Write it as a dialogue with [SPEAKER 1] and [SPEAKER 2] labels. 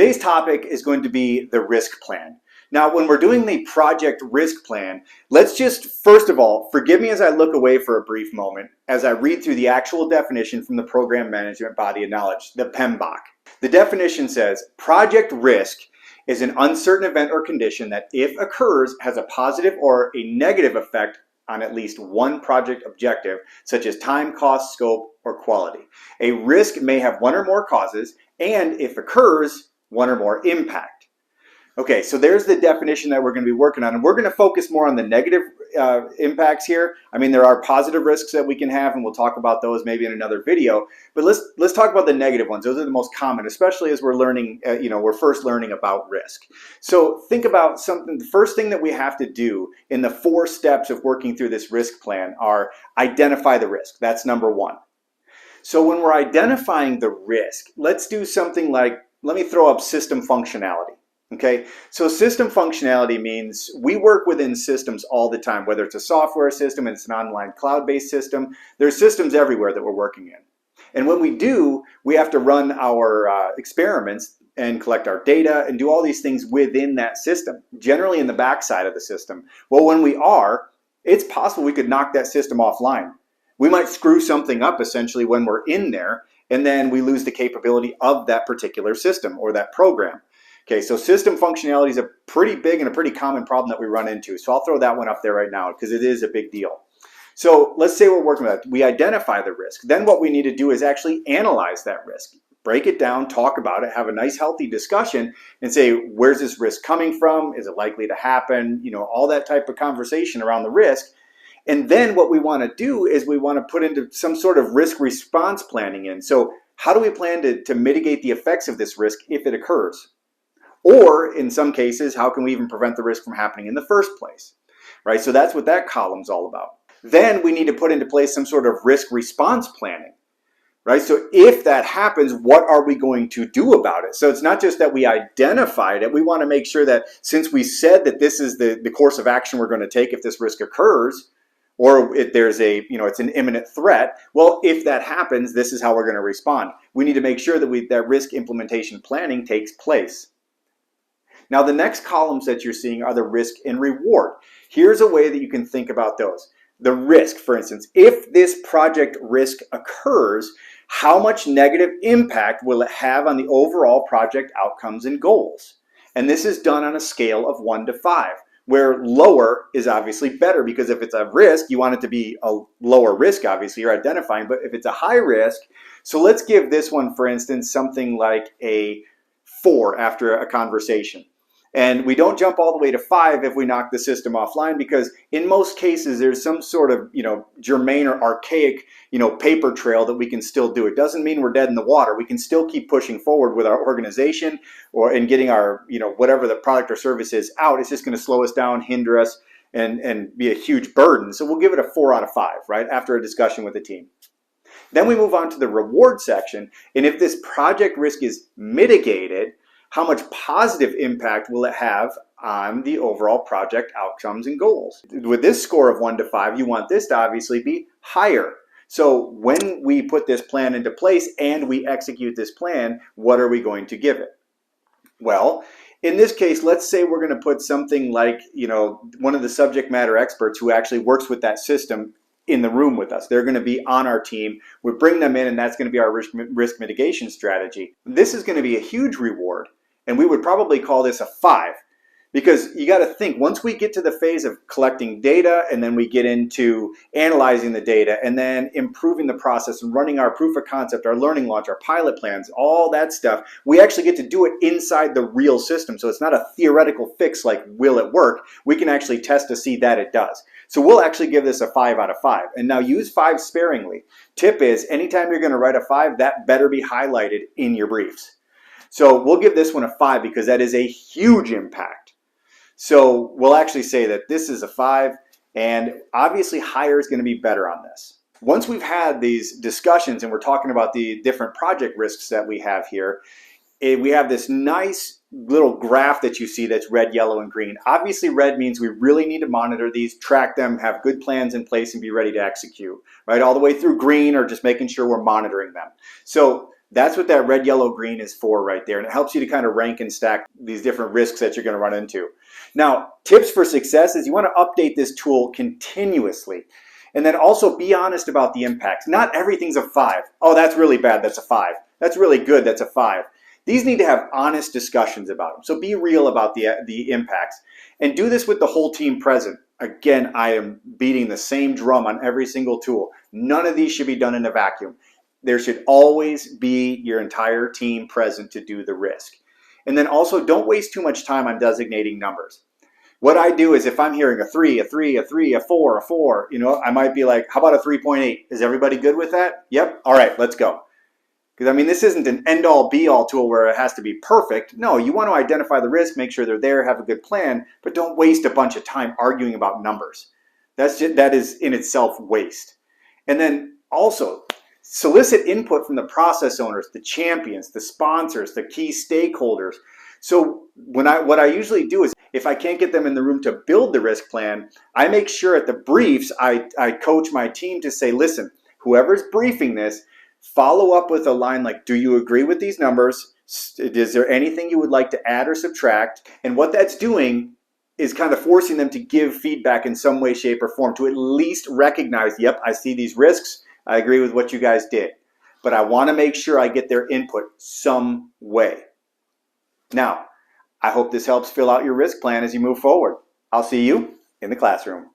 [SPEAKER 1] Today's topic is going to be the risk plan. Now, when we're doing the project risk plan, let's just, first of all, forgive me as I look away for a brief moment as I read through the actual definition from the Program Management Body of Knowledge, the PMBOK. The definition says, project risk is an uncertain event or condition that, if occurs, has a positive or a negative effect on at least one project objective, such as time, cost, scope, or quality. A risk may have one or more causes, and if occurs, one or more impact. Okay, so there's the definition that we're going to be working on, and we're going to focus more on the negative impacts here. I mean, there are positive risks that we can have, and we'll talk about those maybe in another video. But let's talk about the negative ones. Those are the most common, especially as we're learning. We're first learning about risk. So think about something. The first thing that we have to do in the 4 steps of working through this risk plan are identify the risk. That's number 1. So when we're identifying the risk, let's do something like, let me throw up system functionality. Okay, so system functionality means we work within systems all the time, whether it's a software system, it's an online cloud-based system. There's systems everywhere that we're working in. And when we do, we have to run our experiments and collect our data and do all these things within that system, generally in the backside of the system. Well, when we are, it's possible we could knock that system offline. We might screw something up essentially when we're in there, and then we lose the capability of that particular system or that program. Okay, so system functionality is a pretty big and a pretty common problem that we run into. So I'll throw that one up there right now because it is a big deal. So let's say we're working with that. We identify the risk. Then what we need to do is actually analyze that risk. Break it down, talk about it, have a nice healthy discussion and say, where's this risk coming from? Is it likely to happen? You know, all that type of conversation around the risk. And then what we want to do is we want to put into some sort of risk response planning in. So how do we plan to mitigate the effects of this risk if it occurs? Or in some cases, how can we even prevent the risk from happening in the first place? Right? So that's what that column's all about. Then we need to put into place some sort of risk response planning. Right? So if that happens, what are we going to do about it? So it's not just that we identified it. We want to make sure that since we said that this is the course of action we're going to take if this risk occurs, or if there's it's an imminent threat, well, if that happens, this is how we're going to respond. We need to make sure that that risk implementation planning takes place. Now, the next columns that you're seeing are the risk and reward. Here's a way that you can think about those. The risk, for instance, if this project risk occurs, how much negative impact will it have on the overall project outcomes and goals? And this is done on a scale of 1 to 5, where lower is obviously better, because if it's a risk, you want it to be a lower risk, obviously, you're identifying, but if it's a high risk, so let's give this one, for instance, something like a 4 after a conversation. And we don't jump all the way to 5 if we knock the system offline, because in most cases there's some sort of germane or archaic paper trail that we can still do. It doesn't mean we're dead in the water. We can still keep pushing forward with our organization and getting our whatever the product or service is out. It's just going to slow us down, hinder us, and be a huge burden. So we'll give it a 4 out of 5, right, after a discussion with the team. Then we move on to the reward section, and if this project risk is mitigated, how much positive impact will it have on the overall project outcomes and goals? With this score of 1 to 5, you want this to obviously be higher. So when we put this plan into place and we execute this plan, what are we going to give it? Well, in this case, let's say we're going to put something like, one of the subject matter experts who actually works with that system in the room with us. They're going to be on our team. We bring them in, and that's going to be our risk mitigation strategy. This is going to be a huge reward. And we would probably call this a 5, because you got to think, once we get to the phase of collecting data, and then we get into analyzing the data, and then improving the process and running our proof of concept, our learning launch, our pilot plans, all that stuff, we actually get to do it inside the real system. So it's not a theoretical fix like, will it work? We can actually test to see that it does. So we'll actually give this a 5 out of 5. And now use 5 sparingly. Tip is, anytime you're going to write a 5, that better be highlighted in your briefs. So we'll give this one a 5 because that is a huge impact. So we'll actually say that this is a 5, and obviously higher is going to be better on this. Once we've had these discussions and we're talking about the different project risks that we have here, we have this nice little graph that you see that's red, yellow, and green. Obviously red means we really need to monitor these, track them, have good plans in place, and be ready to execute, right? All the way through green are just making sure we're monitoring them. So That's what that red, yellow, green is for right there. And it helps you to kind of rank and stack these different risks that you're going to run into. Now, tips for success is you want to update this tool continuously. And then also be honest about the impacts. Not everything's a 5. Oh, that's really bad. That's a 5. That's really good. That's a 5. These need to have honest discussions about them. So be real about the impacts. And do this with the whole team present. Again, I am beating the same drum on every single tool. None of these should be done in a vacuum. There should always be your entire team present to do the risk. And then also don't waste too much time on designating numbers. What I do is if I'm hearing a 3, a 3, a 3, a 4, a 4, I might be like, how about a 3.8? Is everybody good with that? Yep. All right, let's go. Because I mean, this isn't an end-all be-all tool where it has to be perfect. No, you want to identify the risk, make sure they're there, have a good plan, but don't waste a bunch of time arguing about numbers. That is in itself waste. And then also, solicit input from the process owners, the champions, the sponsors, the key stakeholders. So what I usually do is if I can't get them in the room to build the risk plan, I make sure at the briefs I coach my team to say, listen, whoever's briefing this, follow up with a line like, do you agree with these numbers? Is there anything you would like to add or subtract? And what that's doing is kind of forcing them to give feedback in some way, shape, or form to at least recognize, yep, I see these risks. I agree with what you guys did. But I want to make sure I get their input some way. Now, I hope this helps fill out your risk plan as you move forward. I'll see you in the classroom.